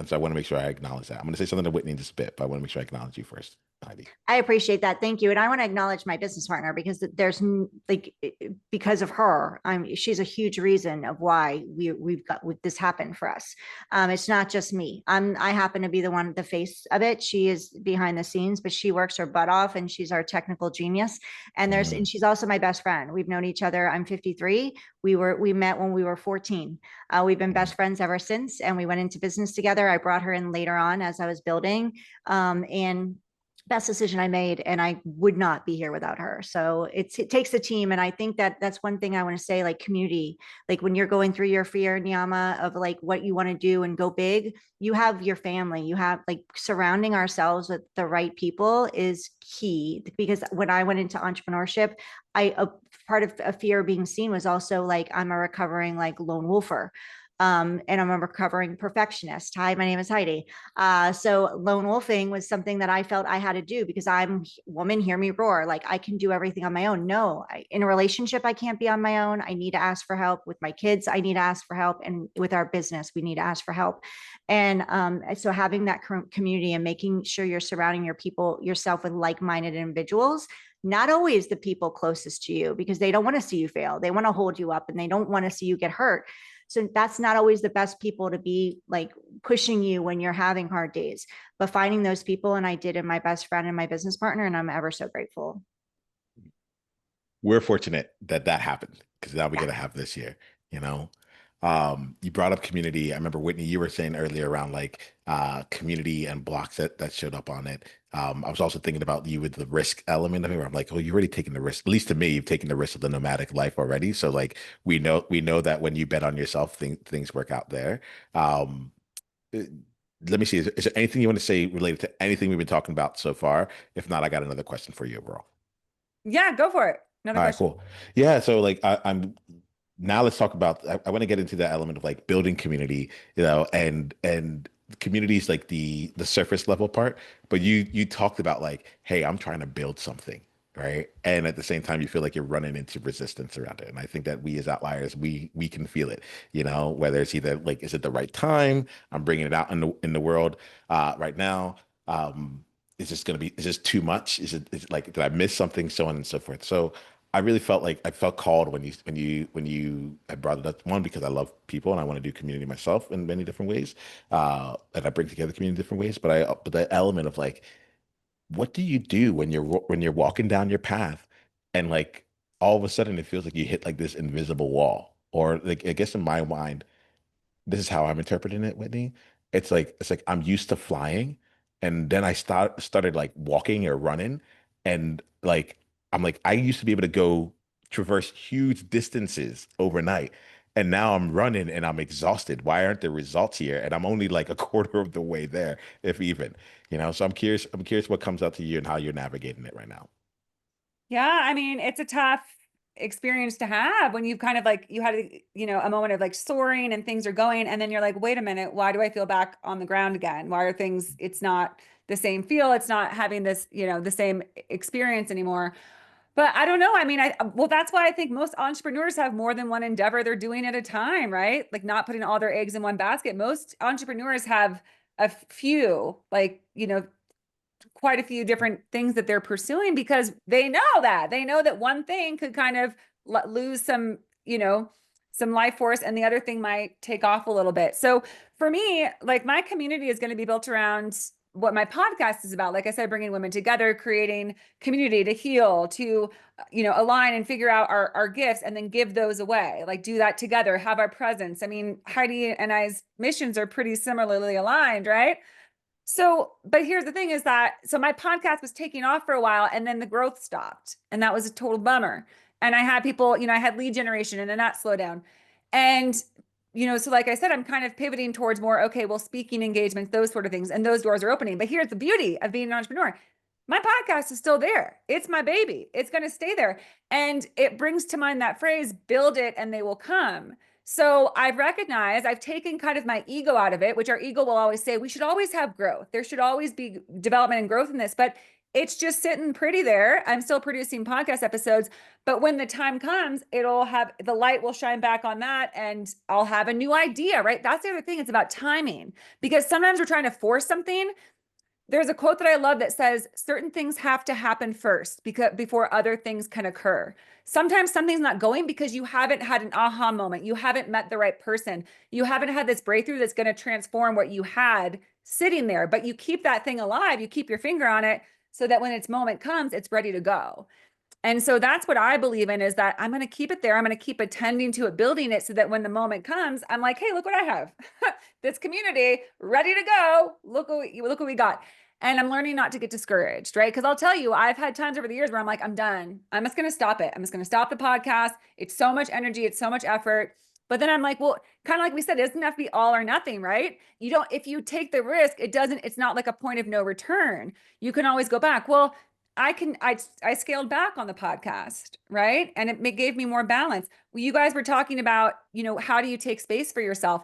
so I want to make sure I acknowledge that. I'm going to say something to Whitney in just a bit, but I want to make sure I acknowledge you first. Heidi. I appreciate that. Thank you. And I want to acknowledge my business partner because like, because of her, she's a huge reason of why we've got this happen for us. It's not just me. I happen to be the one, the face of it. She is behind the scenes, but she works her butt off and she's our technical genius. And she's also my best friend. We've known each other. I'm 53. We met when we were 14. We've been best friends ever since. And we went into business together. I brought her in later on as I was building. And best decision I made, and I would not be here without her. So it takes a team. And I think that that's one thing I want to say, like community, like when you're going through your fear, Niiamah, of like what you want to do and go big, you have your family, you have like surrounding ourselves with the right people is key. Because when I went into entrepreneurship, a part of a fear of being seen was also like, I'm a recovering like lone wolfer. And I'm a recovering perfectionist. Hi, my name is Heidi. So lone wolfing was something that I felt I had to do because I'm woman, hear me roar. Like I can do everything on my own. No, in a relationship, I can't be on my own. I need to ask for help with my kids. I need to ask for help. And with our business, we need to ask for help. And so having that community and making sure you're surrounding yourself with like-minded individuals, not always the people closest to you, because they don't want to see you fail. They want to hold you up and they don't want to see you get hurt. So that's not always the best people to be like pushing you when you're having hard days, but finding those people. And I did in my best friend and my business partner, and I'm ever so grateful. We're fortunate that that happened because now we Yeah. get to have this year, you know. You brought up community. I remember Whitney, you were saying earlier around like community and blocks that showed up on it. I was also thinking about you with the risk element of it, where I'm like, oh, you're already taking the risk. At least to me, you've taken the risk of the nomadic life already. So like we know that when you bet on yourself, things work out there. Um, uh, Let me see. Is there anything you want to say related to anything we've been talking about so far? If not, I got another question for you overall. Yeah, go for it. Another All right, question. cool. Yeah, so like I'm now let's talk about I want to get into that element of like building community, and community is like the surface level part, but you talked about like, hey, I'm trying to build something, right? And at the same time, you feel like you're running into resistance around it. And I think that we as outliers, we can feel it, whether it's either like, is it the right time? I'm bringing it out in the world right now. Is this too much? Is it like, did I miss something? So on and so forth. So I really felt like I felt called when you I brought it up, one, because I love people and I want to do community myself in many different ways, and I bring together community in different ways. But the element of like, what do you do when you're walking down your path and like all of a sudden it feels like you hit like this invisible wall, or like, I guess in my mind, this is how I'm interpreting it, Whitney. It's like I'm used to flying, and then I started like walking or running, and like I'm like I used to be able to go traverse huge distances overnight, and now I'm running and I'm exhausted. Why aren't there results here? And I'm only like a quarter of the way there, if even, So I'm curious. I'm curious what comes out to you and how you're navigating it right now. Yeah, I mean, it's a tough experience to have when you've kind of like you had a moment of like soaring and things are going, and then you're like, wait a minute, why do I feel back on the ground again? Why are things, it's not the same feel, it's not having this, the same experience anymore. But I don't know. I mean, well, that's why I think most entrepreneurs have more than one endeavor they're doing at a time, right? Like not putting all their eggs in one basket. Most entrepreneurs have a few, like, quite a few different things that they're pursuing because they know that one thing could kind of lose some life force and the other thing might take off a little bit. So for me, like my community is going to be built around what my podcast is about. Like I said, bringing women together, creating community to heal, to, align and figure out our gifts and then give those away, like do that together, have our presence. I mean, Heidi and I's missions are pretty similarly aligned, right? So, but here's the thing is that, so my podcast was taking off for a while and then the growth stopped. And that was a total bummer. And I had people, I had lead generation and then that slowed down. And, so like I said, I'm kind of pivoting towards more, okay, well, speaking engagements, those sort of things. And those doors are opening. But here's the beauty of being an entrepreneur. My podcast is still there. It's my baby. It's going to stay there. And it brings to mind that phrase, build it and they will come. So I've recognized I've taken kind of my ego out of it, which our ego will always say we should always have growth. There should always be development and growth in this, but it's just sitting pretty there. I'm still producing podcast episodes, but when the time comes, it'll have the light will shine back on that and I'll have a new idea, right? That's the other thing. It's about timing because sometimes we're trying to force something there's a quote that I love that says certain things have to happen first before other things can occur. Sometimes something's not going because you haven't had an aha moment. You haven't met the right person. You haven't had this breakthrough that's going to transform what you had sitting there, but you keep that thing alive. You keep your finger on it so that when its moment comes, it's ready to go. And so that's what I believe in, is that I'm going to keep it there. I'm going to keep attending to it, building it so that when the moment comes, I'm like, hey, look what I have. This community ready to go. Look what we got. And I'm learning not to get discouraged, right? Because I'll tell you, I've had times over the years where I'm like, I'm done. I'm just going to stop it. I'm just going to stop the podcast. It's so much energy. It's so much effort. But then I'm like, well, kind of like we said, it doesn't have to be all or nothing, right? You don't, if you take the risk, it's not like a point of no return. You can always go back. Well, I scaled back on the podcast, right? And it gave me more balance. Well, you guys were talking about, how do you take space for yourself?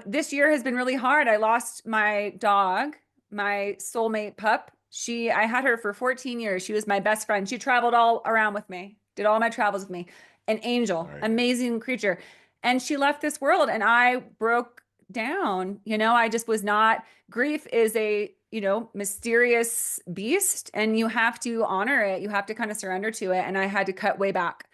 This year has been really hard. I lost my dog, my soulmate pup. I had her for 14 years. She was my best friend. She traveled all around with me, did all my travels with me. An angel, Right. amazing creature. And she left this world and I broke down. I just was not, grief is a, mysterious beast, and you have to honor it. You have to kind of surrender to it. And I had to cut way back.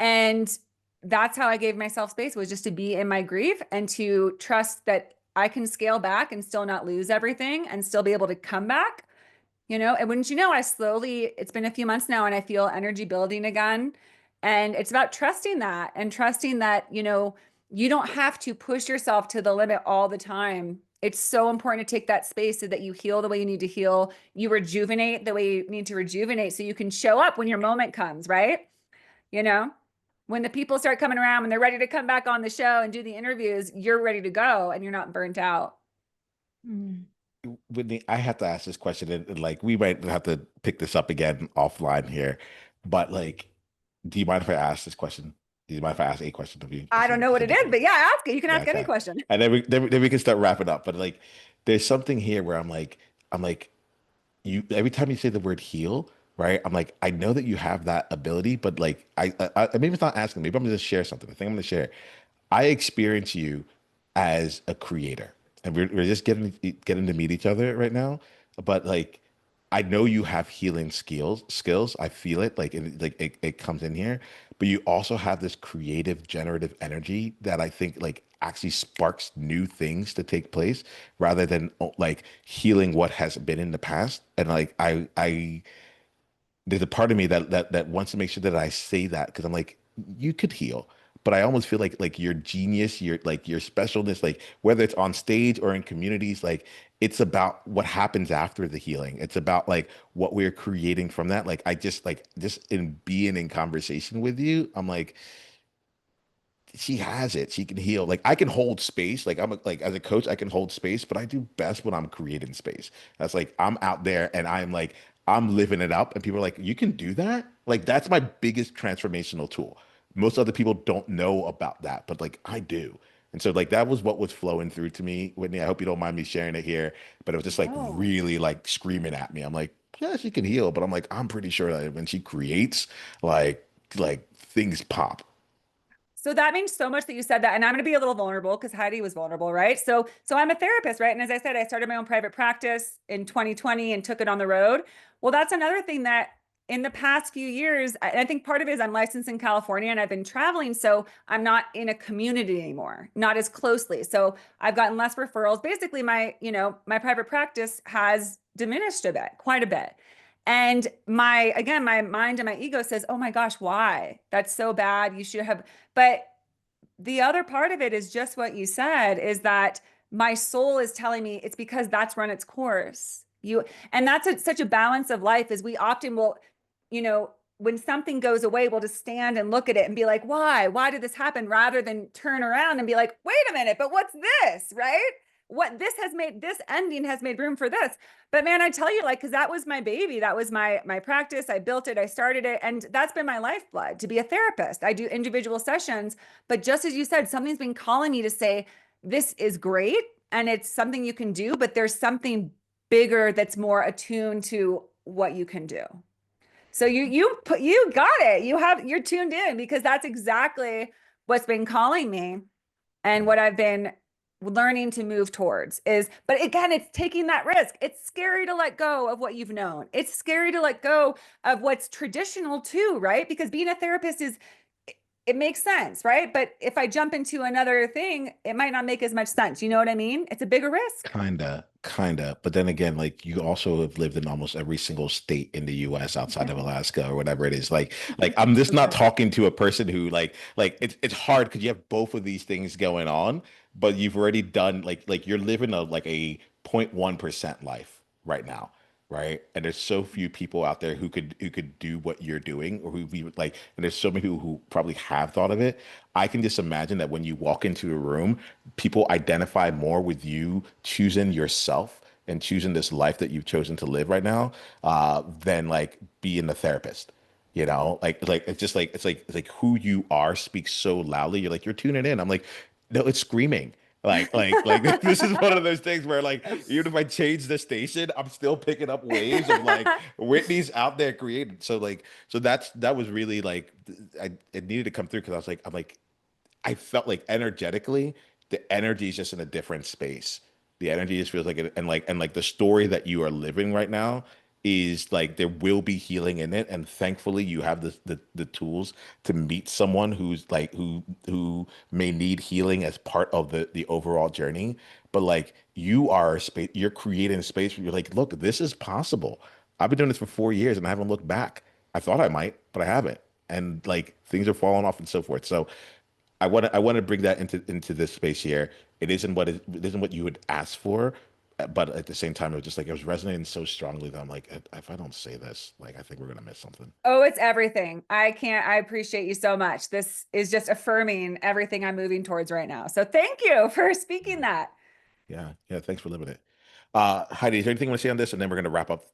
And that's how I gave myself space, was just to be in my grief and to trust that I can scale back and still not lose everything and still be able to come back, and wouldn't you know, it's been a few months now and I feel energy building again. And it's about trusting that, you don't have to push yourself to the limit all the time. It's so important to take that space so that you heal the way you need to heal. You rejuvenate the way you need to rejuvenate so you can show up when your moment comes, right? When the people start coming around, when they're ready to come back on the show and do the interviews, you're ready to go and you're not burnt out. Whitney, I have to ask this question, and like we might have to pick this up again offline here, but like, do you mind if I ask this question? Do you mind if I ask a question of you? I don't know what it is, but yeah, ask it. You can ask any question. And then we can start wrapping up. But like, there's something here where I'm like, you every time you say the word heal, right? I'm like, I know that you have that ability, but like, I maybe it's not asking. Maybe I'm gonna just share something. I think I'm gonna share. I experience you as a creator, and we're just getting to meet each other right now. But like, I know you have healing skills. I feel it, it comes in here. But you also have this creative, generative energy that I think like actually sparks new things to take place rather than like healing what has been in the past. And like I there's a part of me that wants to make sure that I say that, because I'm like, you could heal, but I almost feel like your genius, your specialness, like whether it's on stage or in communities, like it's about what happens after the healing. It's about like what we're creating from that. Like I just in being in conversation with you, I'm like, she has it. She can heal. Like I can hold space. Like like as a coach, I can hold space, but I do best when I'm creating space. That's like I'm out there and I'm living it up, and people are like, you can do that? Like that's my biggest transformational tool. Most other people don't know about that, but like I do. And so like that was what was flowing through to me, Whitney. I hope you don't mind me sharing it here, but it was just like Oh. really like screaming at me. I'm like, yeah, she can heal, but I'm like, I'm pretty sure that when she creates, like things pop. So that means so much that you said that. And I'm going to be a little vulnerable because Heidi was vulnerable, right? So I'm a therapist, right? And as I said, I started my own private practice in 2020 and took it on the road. Well, that's another thing that in the past few years, I think part of it is I'm licensed in California and I've been traveling. So I'm not in a community anymore, not as closely. So I've gotten less referrals. Basically, my private practice has diminished a bit, quite a bit. And my mind and my ego says, oh my gosh, why? That's so bad. You should have, but the other part of it is just what you said, is that my soul is telling me it's because that's run its course. And that's such a balance of life, is we often will, when something goes away, we'll just stand and look at it and be like, why did this happen? Rather than turn around and be like, wait a minute, but what's this, right? This ending has made room for this. But man, I tell you, like, cause that was my baby. That was my practice. I built it. I started it. And that's been my lifeblood, to be a therapist. I do individual sessions, but just as you said, something's been calling me to say, this is great. And it's something you can do, but there's something bigger that's more attuned to what you can do. So you got it. You're tuned in, because that's exactly what's been calling me and what I've been learning to move towards is, but again, it's taking that risk. It's scary to let go of what you've known. It's scary to let go of what's traditional too, right? Because being a therapist is, it makes sense, right? But if I jump into another thing, it might not make as much sense. You know what I mean? It's a bigger risk. Kinda. But then again, like you also have lived in almost every single state in the US outside of Alaska or whatever it is. Like I'm just not talking to a person who like it's hard because you have both of these things going on, but you've already done like you're living a like a 0.1% life right now. Right. And there's so few people out there who could do what you're doing or who we would like, and there's so many people who probably have thought of it. I can just imagine that when you walk into a room, people identify more with you choosing yourself and choosing this life that you've chosen to live right now, than like being a therapist. You know, like it's just like it's like who you are speaks so loudly. You're like you're tuning in. I'm like, no, it's screaming. Like this is one of those things where like even if I change the station, I'm still picking up waves of like Whitney's out there creating. So that was really like I it needed to come through because I'm like I felt like energetically, the energy is just in a different space. The energy just feels like it, and like the story that you are living right now is like there will be healing in it, and thankfully you have the tools to meet someone who's like who may need healing as part of the overall journey. But like you are a space, you're creating a space where you're like, look, this is possible. I've been doing this for 4 years and I haven't looked back. I thought I might, but I haven't. And like things are falling off and so forth. So I want to bring that into this space here. It isn't what you would ask for, but at the same time, it was just like it was resonating so strongly that I'm like, if I don't say this, like I think we're gonna miss something. Oh, it's everything. I appreciate you so much. This is just affirming everything I'm moving towards right now. So thank you for speaking that. Yeah, yeah. Thanks for living it. Heidi, is there anything you want to say on this? And then we're gonna wrap up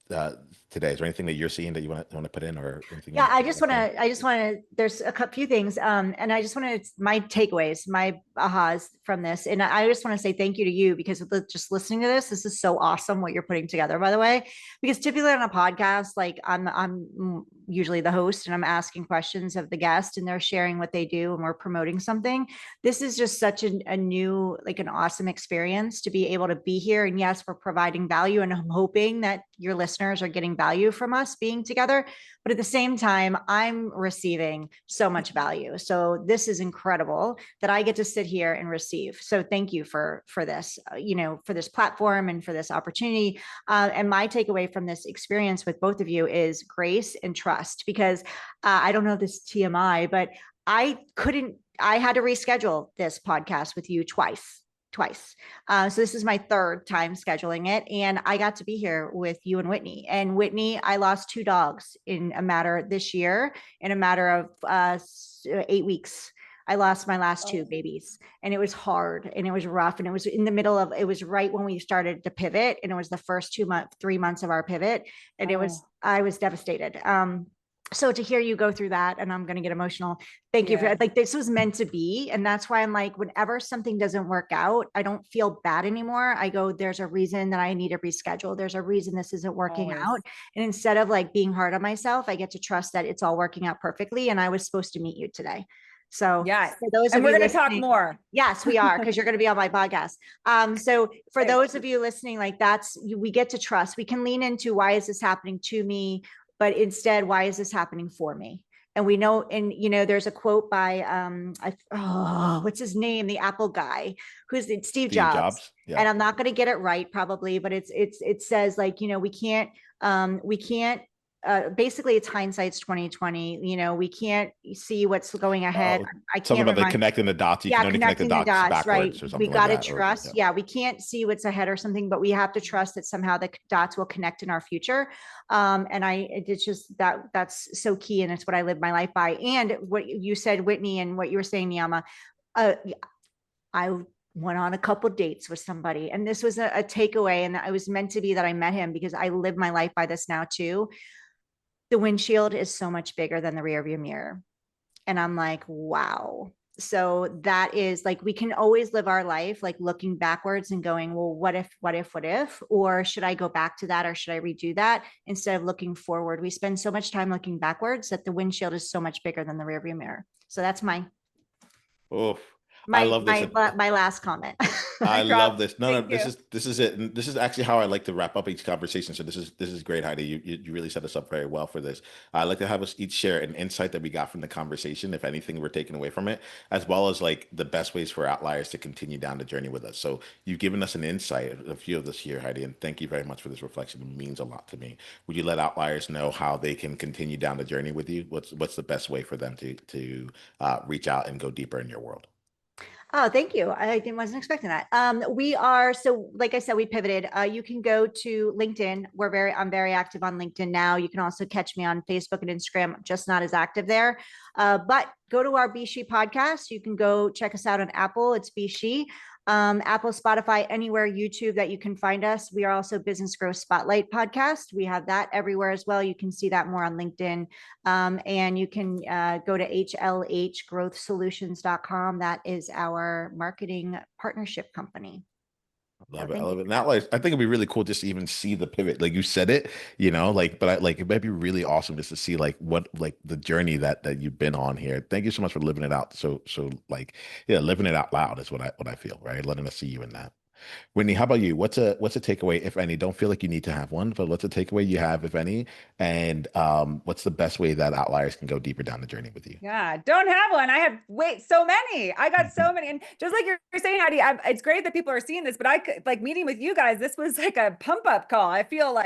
today. Is there anything that you're seeing that you want to put in, or anything you Yeah, want to add there? I just want to, there's few things. And I just want to, my takeaways, my ahas from this. And I just want to say thank you to you because just listening to this is so awesome what you're putting together, by the way, because typically on a podcast, like I'm usually the host and I'm asking questions of the guest and they're sharing what they do and we're promoting something. This is just such a new, like an awesome experience to be able to be here. And yes, we're providing value and I'm hoping that your listeners are getting value from us being together. But at the same time, I'm receiving so much value. So this is incredible that I get to sit here and receive. So thank you for this, for this platform and for this opportunity. And my takeaway from this experience with both of you is grace and trust, because I don't know if this is TMI, but I had to reschedule this podcast with you twice. So this is my third time scheduling it. And I got to be here with you and Whitney. And Whitney, I lost 2 dogs in a matter this year, in a matter of 8 weeks. I lost my last 2 babies and it was hard and it was rough. And it was in the middle of, it was right when we started to pivot. And it was the first 3 months of our pivot. And I was devastated. So to hear you go through that, and I'm going to get emotional. Thank you for like, this was meant to be. And that's why I'm like, whenever something doesn't work out, I don't feel bad anymore. I go, there's a reason that I need to reschedule. There's a reason this isn't working out. And instead of like being hard on myself, I get to trust that it's all working out perfectly. And I was supposed to meet you today. So yes, for those and of we're you going to talk listening, more. yes, we are, because you're going to be on my podcast. So for those of you listening, like we get to trust. We can lean into why is this happening to me, but instead, why is this happening for me? And we know, and there's a quote by what's his name, the Apple guy, who's Steve Steve Jobs. Jobs. Yeah. And I'm not going to get it right probably, but it says like, we can't basically it's hindsight's 2020. We can't see what's going ahead. Oh, I something can't about like remember. connecting the dots. You Yeah, can only connect the connecting the dots dots, right? backwards or We something like got to that. trust. Yeah, we can't see what's ahead or something, but we have to trust that somehow the dots will connect in our future. And it's just that's so key, and it's what I live my life by. And what you said, Whitney, and what you were saying, Niiamah, I went on a couple dates with somebody, and this was a takeaway, and it was meant to be that I met him because I live my life by this now too. The windshield is so much bigger than the rear view mirror. And I'm like, wow. So that is like, we can always live our life like looking backwards and going, well, what if, or should I go back to that, or should I redo that, instead of looking forward? We spend so much time looking backwards that the windshield is so much bigger than the rearview mirror. So that's mine. Oh, I my love this. my my last comment. I Mic love drop. this. No, Thank no, you. this is it. And this is actually how I like to wrap up each conversation. So this is great, Heidi. You really set us up very well for this. I like to have us each share an insight that we got from the conversation, if anything we're taking away from it, as well as like the best ways for outliers to continue down the journey with us. So you've given us an insight, a few of this here, Heidi, and thank you very much for this reflection. It means a lot to me. Would you let outliers know how they can continue down the journey with you? What's the best way for them to reach out and go deeper in your world? Oh, thank you. Wasn't expecting that. We are, so like I said, we pivoted. You can go to LinkedIn. I'm very active on LinkedIn now. You can also catch me on Facebook and Instagram, just not as active there. But go to our Be She podcast. You can go check us out on Apple. It's Be She. Apple, Spotify, anywhere, YouTube that you can find us. We are also Business Growth Spotlight podcast. We have that everywhere as well. You can see that more on LinkedIn. And you can go to hlhgrowthsolutions.com. That is our marketing partnership company. So Love it. I thank you love it. for Now, having like, me. I think it'd be really cool just to even see the pivot. Like you said it, like, but I like it might be really awesome just to see like what like the journey that you've been on here. Thank you so much for living it out. So like, yeah, living it out loud is what I feel, right? Letting us see you in that. Whitney, how about you? What's a takeaway, if any? Don't feel like you need to have one, but what's a takeaway you have, if any? And what's the best way that outliers can go deeper down the journey with you? Yeah, don't have one. I have wait so many. I got so many, and just like you're saying, Heidi, it's great that people are seeing this. But I could like meeting with you guys. This was like a pump up call. I feel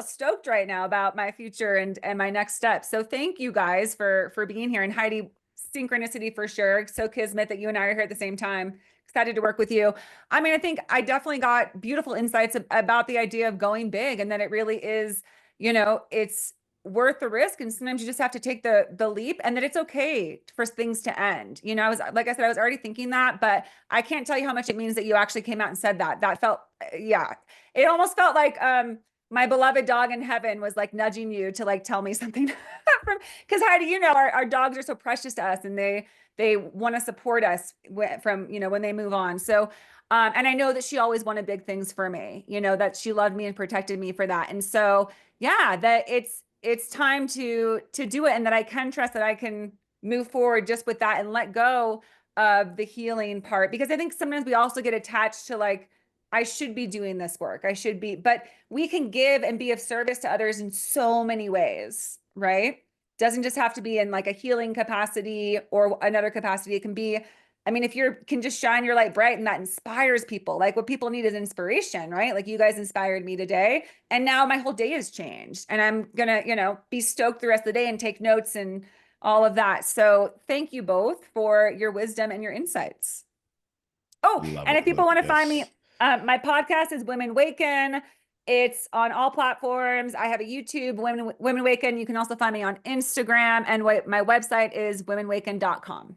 stoked right now about my future and my next steps. So thank you guys for being here. And Heidi, synchronicity for sure. So kismet that you and I are here at the same time. Excited to work with you. I mean, I think I definitely got beautiful insights about the idea of going big, and that it really is, it's worth the risk, and sometimes you just have to take the leap, and that it's okay for things to end. I was like I said, I was already thinking that, but I can't tell you how much it means that you actually came out and said that felt, yeah, it almost felt like my beloved dog in heaven was like nudging you to like tell me something from, because Heidi, our dogs are so precious to us, and they want to support us from when they move on. So and I know that she always wanted big things for me, that she loved me and protected me for that. And so yeah, that it's time to do it, and that I can trust that I can move forward just with that and let go of the healing part, because I think sometimes we also get attached to like, I should be doing this work. I should be, but we can give and be of service to others in so many ways, right? Doesn't just have to be in like a healing capacity or another capacity. It can be, I mean, if you can just shine your light bright and that inspires people, like what people need is inspiration, right? Like you guys inspired me today. And now my whole day has changed, and I'm gonna, be stoked the rest of the day and take notes and all of that. So thank you both for your wisdom and your insights. Oh, Love and it. if people want to find me, Yes. my podcast is Women Waken. It's on all platforms. I have a YouTube, Women Waken. You can also find me on Instagram, and my website is womenwaken.com.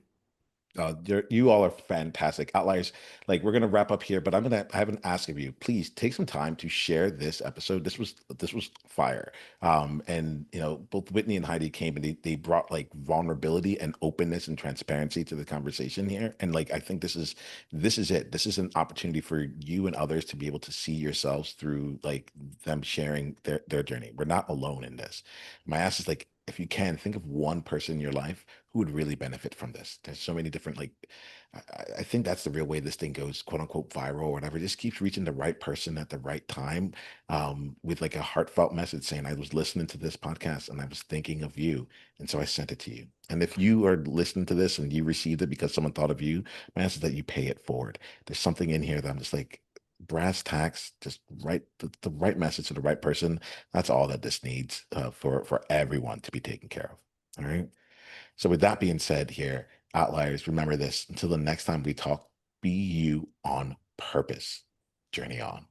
You all are fantastic outliers. Like we're gonna wrap up here, but I have an ask of you. Please take some time to share this episode. This was fire. And both Whitney and Heidi came and they brought like vulnerability and openness and transparency to the conversation here. And like I think this is it. This is an opportunity for you and others to be able to see yourselves through like them sharing their journey. We're not alone in this. My ask is like, if you can, think of one person in your life who would really benefit from this. There's so many different like I think that's the real way this thing goes, quote unquote viral or whatever. Just keeps reaching the right person at the right time, with like a heartfelt message saying, I was listening to this podcast and I was thinking of you. And so I sent it to you. And if you are listening to this and you received it because someone thought of you, my answer is that you pay it forward. There's something in here that I'm just like, brass tacks, just right the right message to the right person. That's all that this needs, for everyone to be taken care of. All right. So with that being said here, outliers, remember this. Until the next time we talk, be you on purpose. Journey on.